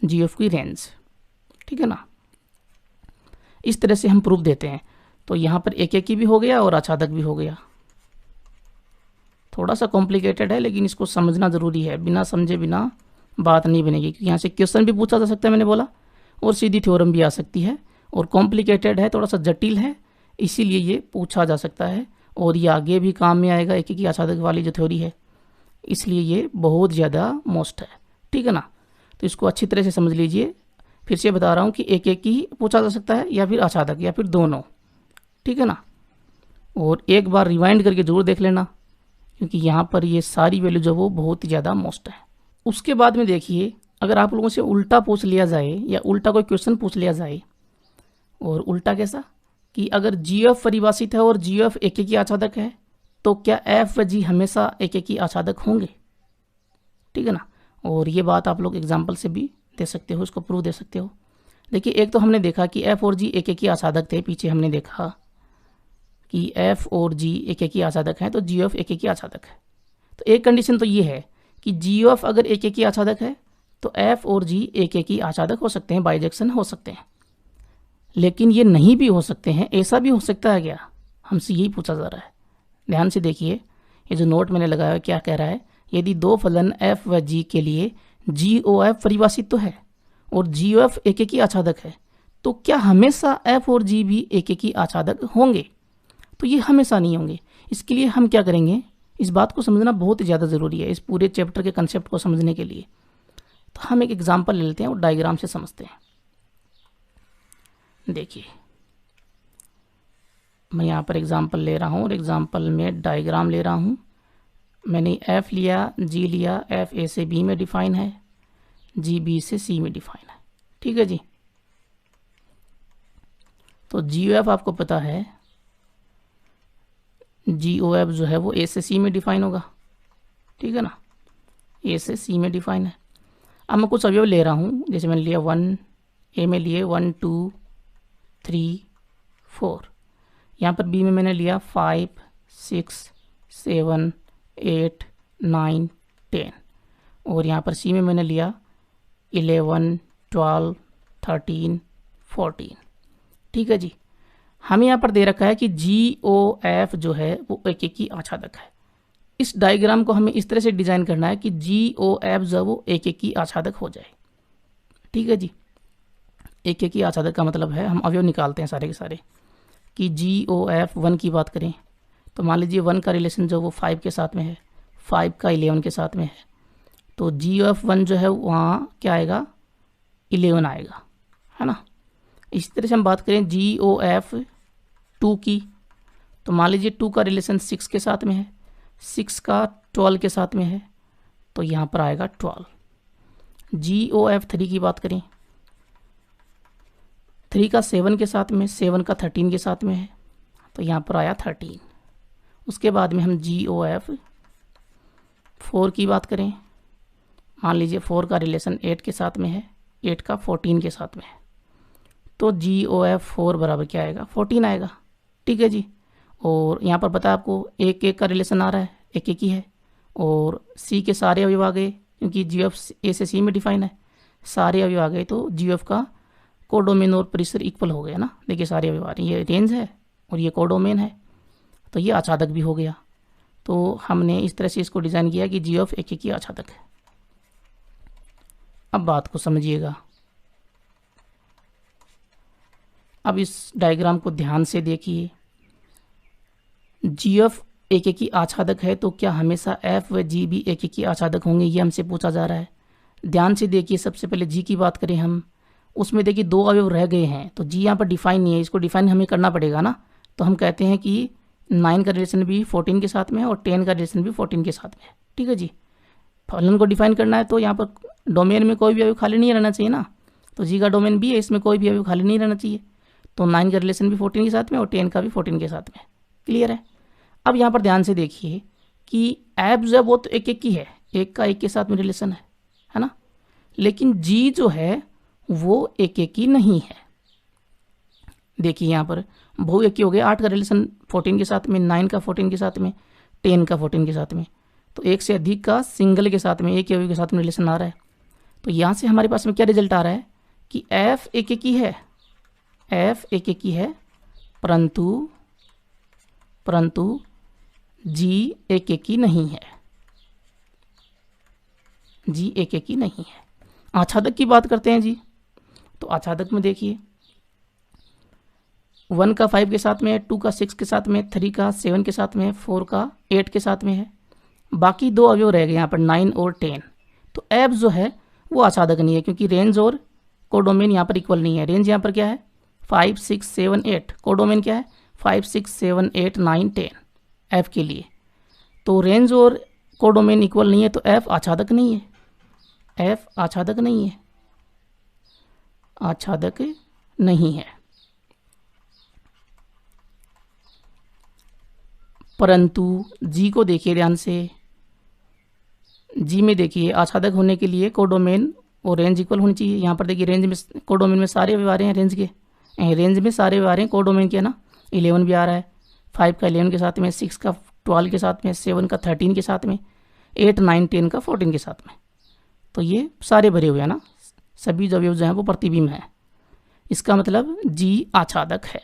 G F की रेंज, ठीक है ना। इस तरह से हम प्रूफ देते हैं। तो यहाँ पर एक एक की भी हो गया और आच्छादक भी हो गया, थोड़ा सा कॉम्प्लिकेटेड है लेकिन इसको समझना ज़रूरी है, बिना समझे बिना बात नहीं बनेगी, क्योंकि यहाँ से क्वेश्चन भी पूछा जा सकता है मैंने बोला, और सीधी थ्योरम भी आ सकती है, और कॉम्प्लिकेटेड है, थोड़ा सा जटिल है, इसीलिए ये पूछा जा सकता है, और ये आगे भी काम में आएगा एक एक की आच्छादक वाली जो थ्योरी है, इसलिए ये बहुत ज़्यादा मोस्ट है, ठीक है ना। तो इसको अच्छी तरह से समझ लीजिए, फिर से बता रहा हूँ कि एक एक की पूछा जा सकता है या फिर आच्छादक या फिर दोनों, ठीक है ना। और एक बार रिवाइंड करके जरूर देख लेना, क्योंकि यहाँ पर ये सारी वैल्यू जो वो बहुत ही ज़्यादा मोस्ट है। उसके बाद में देखिए, अगर आप लोगों से उल्टा पूछ लिया जाए या उल्टा कोई क्वेश्चन पूछ लिया जाए, और उल्टा कैसा कि अगर जी एफ परिभाषित है और जी एफ एक एक की आच्छादक है, तो क्या एफ व जी हमेशा एक एक की आच्छादक होंगे, ठीक है ना। और ये बात आप लोग एग्जाम्पल से भी दे सकते हो, इसको प्रूव दे सकते हो। देखिए एक तो हमने देखा कि एफ और जी एक एक की आच्छादक थे, पीछे हमने देखा कि एफ और जी एक एक की आच्छादक हैं, तो जी एफ एक एक की आच्छादक है। तो एक कंडीशन तो ये है कि जी एफ अगर एक एक की आच्छादक है तो एफ और जी एक एक की आच्छादक हो सकते हैं, बाइजेक्शन हो सकते हैं। लेकिन ये नहीं भी हो सकते हैं, ऐसा भी हो सकता है क्या, हमसे यही पूछा जा रहा है। ध्यान से देखिए, ये जो नोट मैंने लगाया है क्या कह रहा है, यदि दो फलन एफ व जी के लिए जी ओ एफ परिभाषित तो है और जी ओ एफ एक एक की आच्छादक है, तो क्या हमेशा एफ और जी भी एक एक की आच्छादक होंगे, तो ये हमेशा नहीं होंगे। इसके लिए हम क्या करेंगे, इस बात को समझना बहुत ज़्यादा ज़रूरी है इस पूरे चैप्टर के कंसेप्ट को समझने के लिए। तो हम एक एग्जांपल ले लेते हैं और डायग्राम से समझते हैं। देखिए मैं यहाँ पर एग्जांपल ले रहा हूँ और एग्जांपल में डायग्राम ले रहा हूँ। मैंने एफ लिया, जी लिया, एफ ए से बी में डिफाइन है, जी बी से सी में डिफाइन है, ठीक है जी। तो जी ओ एफ आपको पता है, जी ओ एफ जो है वो ए से सी में डिफाइन होगा, ठीक है ना, ए से सी में डिफाइन है। अब मैं कुछ अवयव ले रहा हूँ, जैसे मैंने लिया 1, ए में लिए 1 2 3 4, यहाँ पर बी में मैंने लिया 5 6 7 8 9 10, और यहाँ पर सी में मैंने लिया 11 12 13 14, ठीक है जी। हमें यहाँ पर दे रखा है कि जी ओ एफ जो है वो एक एक की आच्छादक है, इस डायग्राम को हमें इस तरह से डिजाइन करना है कि GOF जो वो एक एक की आच्छादक हो जाए। ठीक है जी, एक एक की आच्छादक का मतलब है हम अवयव निकालते हैं सारे के सारे कि GOF 1 की बात करें तो मान लीजिए 1 का रिलेशन जो वो 5 के साथ में है, 5 का 11 के साथ में है, तो GOF 1 जो है वहाँ क्या आएगा, 11 आएगा, है ना। इसी तरह से हम बात करें GOF 2 की तो मान लीजिए 2 का रिलेशन 6 के साथ में है, 6 का 12 के साथ में है, तो यहाँ पर आएगा 12। GOF 3 की बात करें, 3 का 7 के साथ में, 7 का 13 के साथ में है, तो यहाँ पर आया 13। उसके बाद में हम GOF 4 की बात करें, मान लीजिए 4 का रिलेशन 8 के साथ में है, 8 का 14 के साथ में है, तो GOF 4 बराबर क्या आएगा, 14 आएगा। ठीक है जी। और यहाँ पर पता है आपको एक एक का रिलेशन आ रहा है, एक एक ही है, और C के सारे अवयव आ गए क्योंकि GOF A से C में डिफाइन है, सारे अवयव आ गए तो GOF का कोडोमेन और परिसर इक्वल हो गया ना। देखिए सारे अवयव आ रहे हैं, ये रेंज है और ये कोडोमेन है, तो ये आच्छादक भी हो गया। तो हमने इस तरह से इसको डिज़ाइन किया कि GOF एक एक ही आच्छादक है। अब बात को समझिएगा, अब इस डायग्राम को ध्यान से देखिए। GOF एक एक ही आच्छादक है तो क्या हमेशा F व G भी एक एक ही आच्छादक होंगे, ये हमसे पूछा जा रहा है। ध्यान से देखिए, सबसे पहले G की बात करें हम, उसमें देखिए 2 अवयव रह गए हैं, तो G यहाँ पर डिफाइन नहीं है, इसको डिफाइन हमें करना पड़ेगा ना। तो हम कहते हैं कि 9 का रिलेशन भी 14 के साथ में है और 10 का रिलेशन भी 14 के साथ में है। ठीक है जी, फलन को डिफाइन करना है तो यहाँ पर डोमेन में कोई भी अवयव खाली नहीं रहना चाहिए ना, तो G का डोमेन भी है, इसमें कोई भी अवयव खाली नहीं रहना चाहिए। तो 9 का रिलेशन भी 14 के साथ में और 10 का भी 14 के साथ में। क्लियर है। अब यहाँ पर ध्यान से देखिए कि F जो है वो तो एक एक की है, एक का एक के साथ में रिलेशन है ना, लेकिन G जो है वो एक एक की नहीं है। देखिए यहाँ पर बहु एक ही हो गया, 8 का रिलेशन 14 के साथ में, 9 का 14 के साथ में, 10 का 14 के साथ में, तो एक से अधिक का सिंगल के साथ में, एक अवयव के साथ में रिलेशन आ रहा है। तो यहाँ से हमारे पास में क्या रिजल्ट आ रहा है कि F एक एक ही है, F एक एक ही है, परंतु G एक एक की नहीं है, G एक एक की नहीं है। आच्छादक की बात करते हैं जी, तो आच्छादक में देखिए 1 का 5 के साथ में है, 2 का 6 के साथ में, 3 का 7 के साथ में, 4 का 8 के साथ में है, बाकी 2 अवयव रह गए यहाँ पर 9 और 10। तो F जो है वो आच्छादक नहीं है क्योंकि रेंज और कोडोमेन यहाँ पर इक्वल नहीं है। रेंज यहाँ पर क्या है 5 6 7 8, कोडोमेन क्या है 5 6 7 8 9 10 F के लिए। तो रेंज और कोडोमेन इक्वल नहीं है तो F आच्छादक नहीं है, F आच्छादक नहीं है, आच्छादक नहीं है। परंतु G को देखिए ध्यान से, G में देखिए आच्छादक होने के लिए कोडोमेन और रेंज इक्वल होनी चाहिए। यहाँ पर देखिए रेंज में कोडोमेन में सारे अवयव आ रहे हैं, रेंज में सारे अवयव आ रहे हैं, कोडोमेन के ना 11 भी आ रहा है, 5 का 11 के साथ में, 6 का 12 के साथ में, 7 का 13 के साथ में, 8 9 10 का 14 के साथ में। तो ये सारे भरे हुए हैं ना, सभी जो अवयव जो हैं वो प्रतिबिंब हैं। इसका मतलब G आच्छादक है,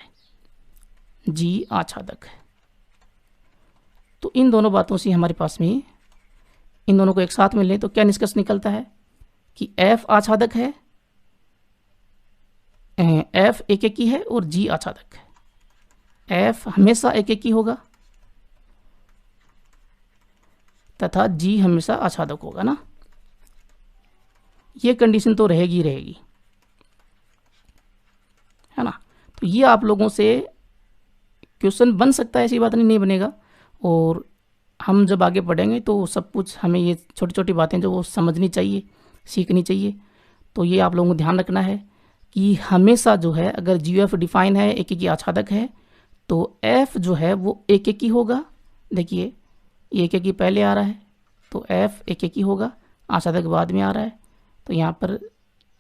G आच्छादक है। तो इन दोनों बातों से हमारे पास में, इन दोनों को एक साथ में लें तो क्या निष्कर्ष निकलता है कि F आच्छादक है, F एक एक ही है और G आच्छादक है। F हमेशा एक एक ही होगा तथा G हमेशा आच्छादक होगा ना, ये कंडीशन तो रहेगी है ना। तो ये आप लोगों से क्वेश्चन बन सकता है, ऐसी बात नहीं बनेगा। और हम जब आगे पढ़ेंगे तो सब कुछ हमें ये छोटी छोटी बातें जो वो समझनी चाहिए, सीखनी चाहिए। तो ये आप लोगों को ध्यान रखना है कि हमेशा जो है अगर GOF डिफाइन है, एक एक ही आच्छादक है, तो F जो है वो एक एक ही होगा। देखिए ये एक एक ही पहले आ रहा है तो F एक एक ही होगा, आच्छादक बाद में आ रहा है, तो यहाँ पर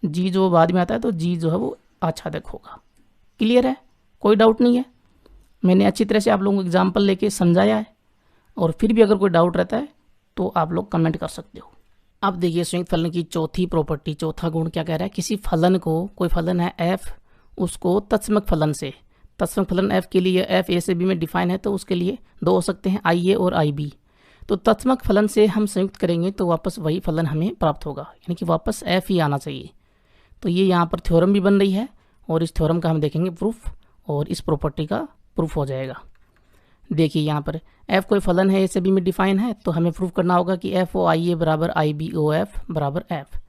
G जो बाद में आता है तो G जो है वो आच्छादक होगा। क्लियर है, कोई डाउट नहीं है। मैंने अच्छी तरह से आप लोगों को एग्जाम्पल लेके समझाया है, और फिर भी अगर कोई डाउट रहता है तो आप लोग कमेंट कर सकते हो। अब देखिए संयुक्त फलन की चौथी प्रॉपर्टी, चौथा गुण क्या कह रहा है, किसी फलन को, कोई फलन है F, उसको तत्समक फलन से, तत्समक फलन F के लिए F A से B में डिफाइन है तो उसके लिए 2 हो सकते हैं, IA और IB। तो तत्समक फलन से हम संयुक्त करेंगे तो वापस वही फलन हमें प्राप्त होगा, यानी कि वापस f ही आना चाहिए। तो ये यहाँ पर थ्योरम भी बन रही है और इस थ्योरम का हम देखेंगे प्रूफ, और इस प्रॉपर्टी का प्रूफ हो जाएगा। देखिए यहाँ पर f कोई फलन है, ए से बी में डिफाइन है, तो हमें प्रूफ करना होगा कि एफ ओ आई ए बराबर आई बी ओ एफ बराबर एफ।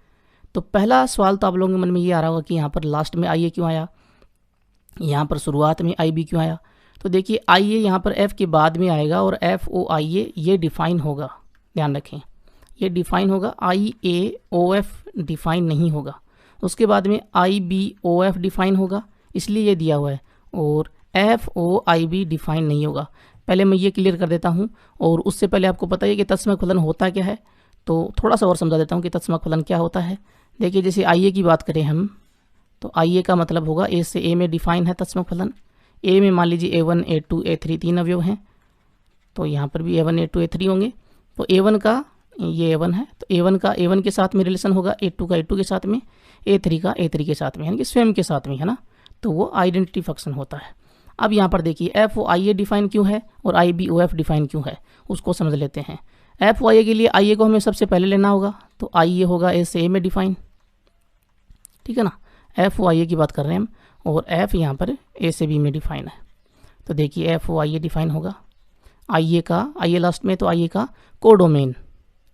तो पहला सवाल तो आप लोगों के मन में ये आ रहा होगा कि यहाँ पर लास्ट में आई ए क्यों आया, यहाँ पर शुरुआत में आई बी क्यों आया। तो देखिए आई ए यहाँ पर एफ के बाद में आएगा और एफ ओ आई ए ये डिफाइन होगा, ध्यान रखें ये डिफाइन होगा, आई ए ओ एफ डिफाइन नहीं होगा। उसके बाद में आई बी ओ एफ डिफाइन होगा, इसलिए ये दिया हुआ है, और F O I be define नहीं होगा। पहले मैं ये क्लियर कर देता हूँ, और उससे पहले आपको पता है कि तत्समक फलन होता क्या है, तो थोड़ा सा और समझा देता हूँ कि तत्समक फलन क्या होता है। देखिए जैसे आई ए की बात करें हम, तो आई ए का मतलब होगा ए से ए में डिफाइन है तत्समक फलन। ए में मान लीजिए A1 A2 A3 तीन अवयव हैं, तो यहाँ पर भी A1 A2 A3 होंगे। तो A1 का ये A1 है, तो A1 का A1 के साथ में रिलेशन होगा, A2 का A2 के साथ में, A3 का A3 के साथ में, यानी कि स्वयं के साथ में, है ना। तो वो आइडेंटिटी फंक्शन होता है। अब यहाँ पर देखिए F O I A define क्यों है और आई बी ओ एफ डिफाइन क्यों है, उसको समझ लेते हैं। एफ ओ आई ए के लिए आई ए को हमें सबसे पहले लेना होगा, तो आई ए होगा ए से ए में डिफाइन, ठीक है ना। एफ ओ आई ए की बात कर रहे हैं हम, और एफ यहाँ पर ए से बी में डिफाइन है। तो देखिए F O I A define होगा आई ए का, आई ए लास्ट में, तो आई ए का कोडोमेन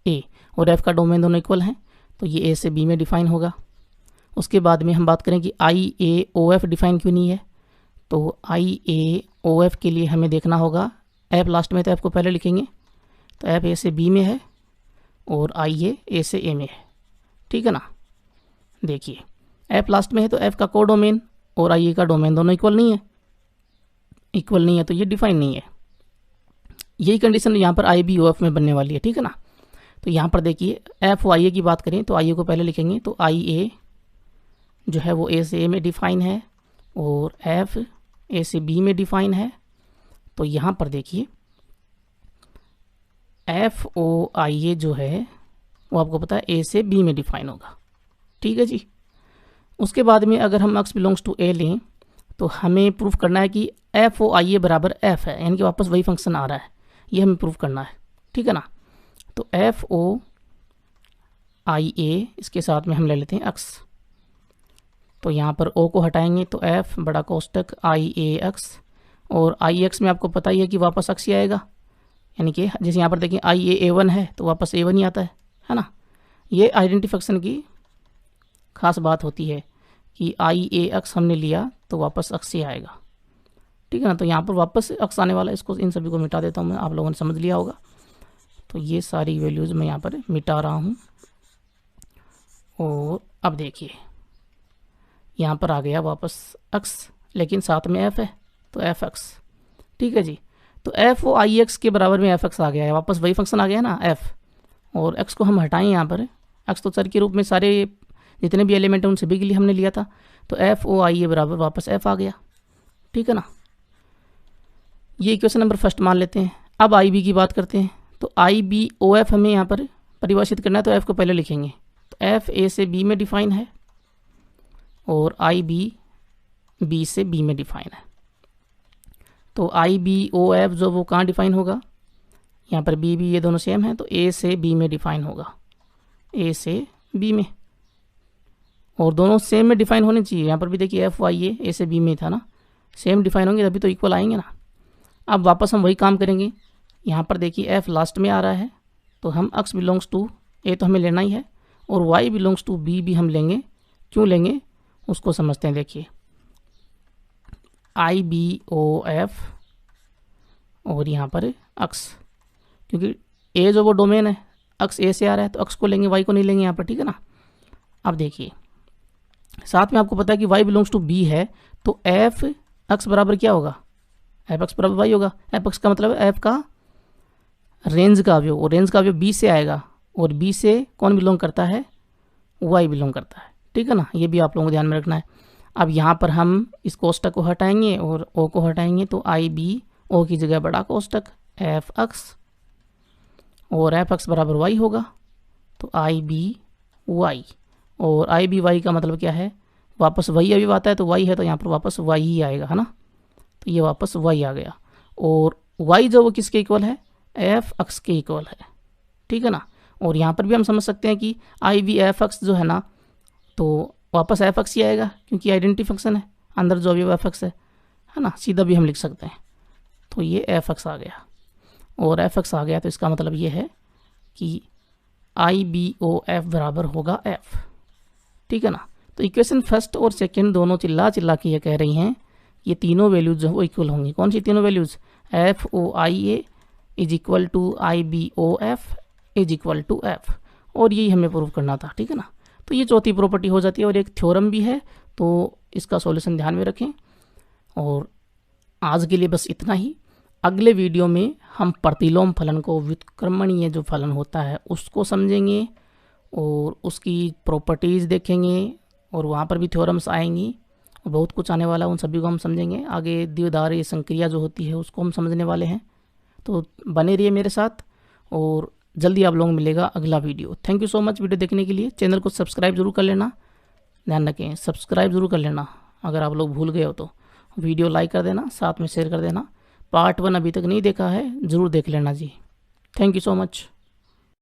ए और एफ का डोमेन दोनों इक्वल हैं, तो ये ए से बी में डिफाइन होगा। उसके बाद में हम बात करें कि आई ए ओ एफ डिफाइन क्यों नहीं है, तो आई ए ओ एफ के लिए हमें देखना होगा, एफ लास्ट में तो एफ को पहले लिखेंगे, तो एफ ए से बी में है और आई ए से ए में है, ठीक है ना। देखिए एफ लास्ट में है तो एफ का कोडोमेन और आई ए का डोमेन दोनों इक्वल नहीं है, इक्वल नहीं है, तो ये डिफाइन नहीं है। यही कंडीशन यहाँ पर आई बी ओ एफ में बनने वाली है, ठीक है ना। तो यहाँ पर देखिए एफ ओ आई ए की बात करें तो आई ए को पहले लिखेंगे, तो आई ए जो है वो ए से ए में डिफाइन है और एफ ए से बी में डिफाइन है। तो यहाँ पर देखिए एफ ओ आई ए जो है वो आपको पता है ए से बी में डिफाइन होगा, ठीक है जी। उसके बाद में अगर हम x बिलोंग्स टू ए लें तो हमें प्रूफ करना है कि एफ ओ आई ए बराबर एफ है, यानी कि वापस वही फंक्शन आ रहा है, ये हमें प्रूफ करना है, ठीक है ना। तो एफ ओ आई ए इसके साथ में हम ले लेते हैं x, तो यहाँ पर o को हटाएंगे तो f बड़ा कोष्टक आई ए एक्स, और आई एक्स में आपको पता ही है कि वापस x ही आएगा, यानी कि जैसे यहाँ पर देखिए आई ए A1 है तो वापस A1 ही आता है ना। ये आइडेंटिटी फंक्शन की खास बात होती है कि आई ए एक्स हमने लिया तो वापस x ही आएगा, ठीक है ना। तो यहाँ पर वापस x आने वाला है, इसको इन सभी को मिटा देता हूँ मैं, आप लोगों ने समझ लिया होगा। तो ये सारी वैल्यूज़ मैं यहाँ पर मिटा रहा हूँ, और अब देखिए यहाँ पर आ गया वापस x, लेकिन साथ में f है तो एफ एक्स, ठीक है जी। तो एफ ओ आई एक्स के बराबर में एफ एक्स आ गया है, वापस वही फंक्शन आ गया ना f, और x को हम हटाएं यहाँ पर, x तो चर के रूप में सारे जितने भी एलिमेंट हैं उन सभी के लिए हमने लिया था, तो एफ ओ आई ए बराबर वापस f आ गया, ठीक है ना। ये इक्वेशन नंबर फर्स्ट मान लेते हैं। अब आई बी की बात करते हैं, तो आई बी ओ एफ हमें यहाँ पर परिभाषित करना है, तो f को पहले लिखेंगे, तो f ए से b में डिफाइन है और आई बी से बी में डिफाइन है। तो आई बी ओ एफ जो वो कहाँ डिफाइन होगा, यहाँ पर बी ये दोनों सेम है, तो ए से बी में डिफाइन होगा, ए से बी में, और दोनों सेम में डिफाइन होने चाहिए। यहाँ पर भी देखिए एफ वाई ए से बी में था ना, सेम डिफाइन होंगे तभी तो इक्वल आएंगे ना। अब वापस हम वही काम करेंगे, यहाँ पर देखिए एफ लास्ट में आ रहा है, तो हम x बिलोंग्स टू ए तो हमें लेना ही है, और y बिलोंग्स टू बी भी हम लेंगे। क्यों लेंगे उसको समझते हैं। देखिए आई बी ओ एफ और यहाँ पर x, क्योंकि a जो वो डोमेन है, x a से आ रहा है तो x को लेंगे, y को नहीं लेंगे यहाँ पर, ठीक है ना। अब देखिए साथ में आपको पता है कि y बिलोंग्स टू b है, तो एफ x बराबर क्या होगा, एफ एक्स बराबर y होगा। एफ एक्स का मतलब है f का रेंज का अवयव, और रेंज का अवयव b से आएगा, और b से कौन बिलोंग करता है, y बिलोंग करता है, ठीक है ना। ये भी आप लोगों को ध्यान में रखना है। अब यहाँ पर हम इस कोष्टक को हटाएंगे और o को हटाएंगे, तो आई बी ओ की जगह बड़ा कोष्टक एफ एक्स, और एफ एक्स बराबर y होगा, तो आई बी वाई, और आई बी वाई का मतलब क्या है, वापस वही अभी आता है, तो y है तो यहाँ पर वापस y ही आएगा, है ना। तो ये वापस y आ गया, और y जो वो किसके इक्वल है, एफ अक्स के इक्वल है, ठीक है ना। और यहाँ पर भी हम समझ सकते हैं कि आई वी एफ अक्स जो है ना, तो वापस एफ अक्स ही आएगा क्योंकि आइडेंटिटी फंक्शन है, अंदर जो भी एफ अक्स है ना, सीधा भी हम लिख सकते हैं। तो ये एफ अक्स आ गया, और एफ अक्स आ गया तो इसका मतलब ये है कि आई बी ओ एफ बराबर होगा एफ, ठीक है ना। तो इक्वेशन फर्स्ट और सेकंड दोनों चिल्ला चिल्ला के ये कह रही हैं ये तीनों वैल्यूज जो है वो इक्वल होंगी। कौन सी तीनों values? F O I A is equal to I B O F is equal to F, और यही हमें प्रूव करना था, ठीक है ना। तो ये चौथी प्रॉपर्टी हो जाती है, और एक थ्योरम भी है, तो इसका सॉल्यूशन ध्यान में रखें। और आज के लिए बस इतना ही। अगले वीडियो में हम प्रतिलोम फलन को, व्युत्क्रमणीय जो फलन होता है उसको समझेंगे और उसकी प्रॉपर्टीज़ देखेंगे, और वहाँ पर भी थ्योरम्स आएंगी और बहुत कुछ आने वाला है, उन सभी को हम समझेंगे। आगे द्विधारी संक्रिया जो होती है उसको हम समझने वाले हैं। तो बने रहिए मेरे साथ, और जल्दी आप लोगों को मिलेगा अगला video. Thank you so much video देखने के लिए। चैनल को सब्सक्राइब जरूर कर लेना, ध्यान रखें सब्सक्राइब जरूर कर लेना। अगर आप लोग भूल गए हो तो वीडियो लाइक कर देना, साथ में शेयर कर देना। पार्ट 1 अभी तक नहीं देखा है, ज़रूर देख लेना जी। Thank you so much.